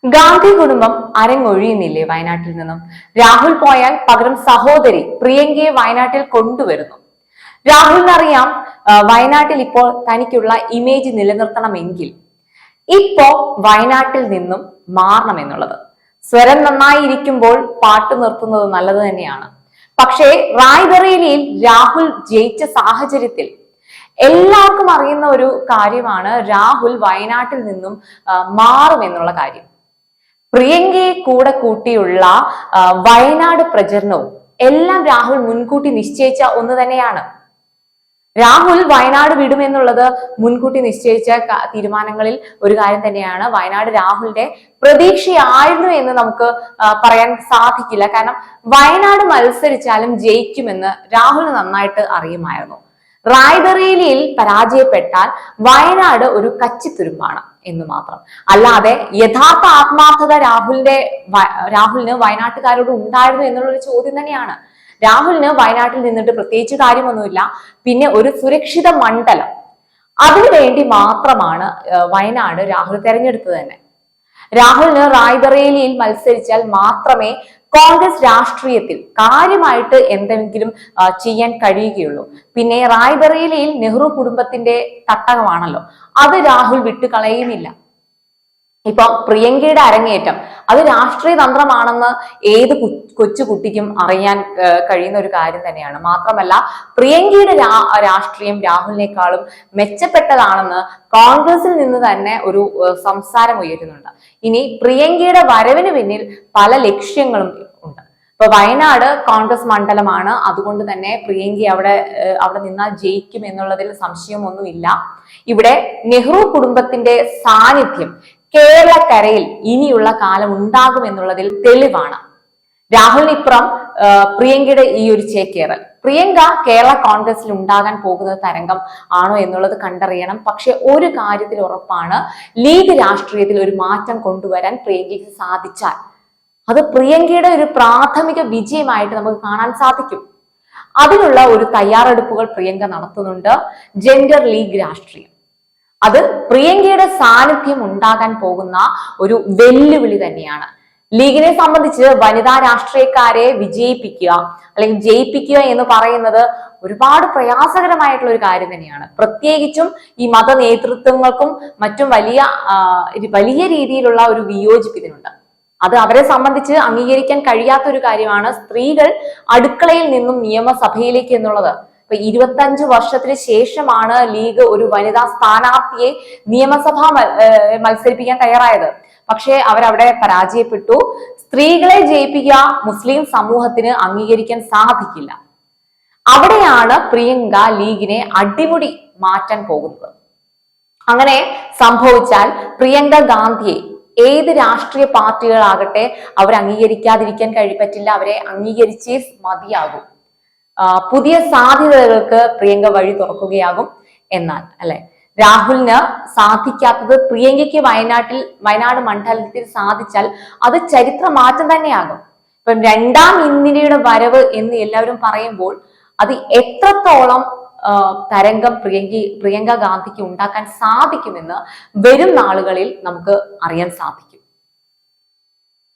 ഗാന്ധി കുടുംബം അരങ്ങൊഴിയുന്നില്ലേ വയനാട്ടിൽ നിന്നും? രാഹുൽ പോയാൽ പകരം സഹോദരി പ്രിയങ്കയെ വയനാട്ടിൽ കൊണ്ടുവരുന്നു. രാഹുലിനറിയാം വയനാട്ടിൽ ഇപ്പോൾ തനിക്കുള്ള ഇമേജ് നിലനിർത്തണമെങ്കിൽ ഇപ്പോ വയനാട്ടിൽ നിന്നും മാറണമെന്നുള്ളത്. സ്വരം നന്നായിരിക്കുമ്പോൾ പാട്ട് നിർത്തുന്നത് നല്ലത് തന്നെയാണ്. പക്ഷേ റായ്ബറേലിയിൽ രാഹുൽ ജയിച്ച സാഹചര്യത്തിൽ എല്ലാവർക്കും അറിയുന്ന ഒരു കാര്യമാണ് രാഹുൽ വയനാട്ടിൽ നിന്നും മാറുമെന്നുള്ള കാര്യം. പ്രിയങ്കയെ കൂടെ കൂട്ടിയുള്ള വയനാട് പ്രചരണവും എല്ലാം രാഹുൽ മുൻകൂട്ടി നിശ്ചയിച്ച ഒന്ന് തന്നെയാണ്. രാഹുൽ വയനാട് വിടുമെന്നുള്ളത് മുൻകൂട്ടി നിശ്ചയിച്ച തീരുമാനങ്ങളിൽ ഒരു കാര്യം തന്നെയാണ്. വയനാട് രാഹുലിന്റെ പ്രതീക്ഷയായിരുന്നു എന്ന് നമുക്ക് പറയാൻ സാധിക്കില്ല. കാരണം വയനാട് മത്സരിച്ചാലും ജയിക്കുമെന്ന് രാഹുൽ നന്നായിട്ട് അറിയുമായിരുന്നു. റായ്ബറേലിയിൽ പരാജയപ്പെട്ടാൽ വയനാട് ഒരു കച്ചിത്തുരുമ്പാണ് എന്ന് മാത്രം. അല്ലാതെ യഥാർത്ഥ ആത്മാർത്ഥത രാഹുലിന് വയനാട്ടുകാരോട് ഉണ്ടായിരുന്നു എന്നുള്ളൊരു ചോദ്യം തന്നെയാണ്. രാഹുലിന് വയനാട്ടിൽ നിന്നിട്ട് പ്രത്യേകിച്ച് കാര്യമൊന്നുമില്ല. പിന്നെ ഒരു സുരക്ഷിത മണ്ഡലം, അതിനുവേണ്ടി മാത്രമാണ് വയനാട് രാഹുൽ തെരഞ്ഞെടുത്തത് തന്നെ. രാഹുലിന് റായ്ബറേലിയിൽ മത്സരിച്ചാൽ മാത്രമേ കോൺഗ്രസ് രാഷ്ട്രീയത്തിൽ കാര്യമായിട്ട് എന്തെങ്കിലും ചെയ്യാൻ കഴിയുകയുള്ളൂ. പിന്നെ റായ്ബറേലിയിൽ നെഹ്റു കുടുംബത്തിന്റെ തട്ടകമാണല്ലോ, അത് രാഹുൽ വിട്ടുകളയുന്നില്ല. ഇപ്പൊ പ്രിയങ്കയുടെ അരങ്ങേറ്റം അത് രാഷ്ട്രീയ തന്ത്രമാണെന്ന് ഏത് കൊച്ചുകുട്ടിക്കും അറിയാൻ കഴിയുന്ന ഒരു കാര്യം തന്നെയാണ്. മാത്രമല്ല പ്രിയങ്കയുടെ രാഷ്ട്രീയം രാഹുലിനേക്കാളും മെച്ചപ്പെട്ടതാണെന്ന് കോൺഗ്രസിൽ നിന്ന് തന്നെ ഒരു സംസാരം ഉയരുന്നുണ്ട്. ഇനി പ്രിയങ്കയുടെ വരവിന് പിന്നിൽ പല ലക്ഷ്യങ്ങളും ഉണ്ട്. ഇപ്പൊ വയനാട് കോൺഗ്രസ് മണ്ഡലമാണ്, അതുകൊണ്ട് തന്നെ പ്രിയങ്ക അവിടെ നിന്നാൽ ജയിക്കും എന്നുള്ളതിൽ സംശയമൊന്നുമില്ല. ഇവിടെ നെഹ്റു കുടുംബത്തിന്റെ സാന്നിധ്യം കേരളക്കരയിൽ ഇനിയുള്ള കാലം ഉണ്ടാകും എന്നുള്ളതിൽ തെളിവാണ്. രാഹുലിനിപ്പുറം പ്രിയങ്കയുടെ ഈ ഒരു ചേക്കേറൽ, പ്രിയങ്ക കേരള കോൺഗ്രസിൽ ഉണ്ടാകാൻ പോകുന്ന തരംഗം ആണോ എന്നുള്ളത് കണ്ടറിയണം. പക്ഷെ ഒരു കാര്യത്തിൽ ഉറപ്പാണ്, ലീഗ് രാഷ്ട്രീയത്തിൽ ഒരു മാറ്റം കൊണ്ടുവരാൻ പ്രിയങ്കയ്ക്ക് സാധിച്ചാൽ അത് പ്രിയങ്കയുടെ ഒരു പ്രാഥമിക വിജയമായിട്ട് നമുക്ക് കാണാൻ സാധിക്കും. അതിനുള്ള ഒരു തയ്യാറെടുപ്പുകൾ പ്രിയങ്ക നടത്തുന്നുണ്ട്. ജെൻഡർ ലീഗ് രാഷ്ട്രീയം, അത് പ്രിയങ്കയുടെ സാന്നിധ്യം ഉണ്ടാകാൻ പോകുന്ന ഒരു വെല്ലുവിളി തന്നെയാണ്. ലീഗിനെ സംബന്ധിച്ച് വനിതാ രാഷ്ട്രീയക്കാരെ വിജയിപ്പിക്കുക അല്ലെങ്കിൽ ജയിപ്പിക്കുക എന്ന് പറയുന്നത് ഒരുപാട് പ്രയാസകരമായിട്ടുള്ള ഒരു കാര്യം തന്നെയാണ്. പ്രത്യേകിച്ചും ഈ മത നേതൃത്വങ്ങൾക്കും മറ്റും വലിയ രീതിയിലുള്ള ഒരു വിയോജിപ്പിതിനുണ്ട്. അത് അവരെ സംബന്ധിച്ച് അംഗീകരിക്കാൻ കഴിയാത്ത ഒരു കാര്യമാണ് സ്ത്രീകൾ അടുക്കളയിൽ നിന്നും നിയമസഭയിലേക്ക് എന്നുള്ളത്. ഇപ്പൊ 25 വർഷത്തിന് ശേഷമാണ് ലീഗ് ഒരു വനിതാ സ്ഥാനാർത്ഥിയെ നിയമസഭ മത്സരിപ്പിക്കാൻ തയ്യാറായത്. പക്ഷേ അവരവിടെ പരാജയപ്പെട്ടു. സ്ത്രീകളെ ജയിപ്പിക്കുക മുസ്ലിം സമൂഹത്തിന് അംഗീകരിക്കാൻ സാധിക്കില്ല. അവിടെയാണ് പ്രിയങ്ക ലീഗിനെ അടിമുടി മാറ്റാൻ പോകുന്നത്. അങ്ങനെ സംഭവിച്ചാൽ പ്രിയങ്ക ഗാന്ധിയെ ഏത് രാഷ്ട്രീയ പാർട്ടികളാകട്ടെ അവർ അംഗീകരിക്കാതിരിക്കാൻ പറ്റില്ല. അവരെ അംഗീകരിച്ചേ മതിയാകും. പുതിയ സാധ്യതകൾക്ക് പ്രിയങ്ക വഴി തുറക്കുകയാകും. എന്നാൽ രാഹുലിന് സാധിക്കാത്തത് പ്രിയങ്കയ്ക്ക് വയനാട് മണ്ഡലത്തിൽ സാധിച്ചാൽ അത് ചരിത്ര മാറ്റം തന്നെയാകും. ഇപ്പം രണ്ടാം ഇന്ത്യയുടെ വരവ് എന്ന് എല്ലാവരും പറയുമ്പോൾ അത് എത്രത്തോളം തരംഗം പ്രിയങ്ക ഗാന്ധിക്ക് ഉണ്ടാക്കാൻ സാധിക്കുമെന്ന് വരും നാളുകളിൽ നമുക്ക് അറിയാൻ സാധിക്കും.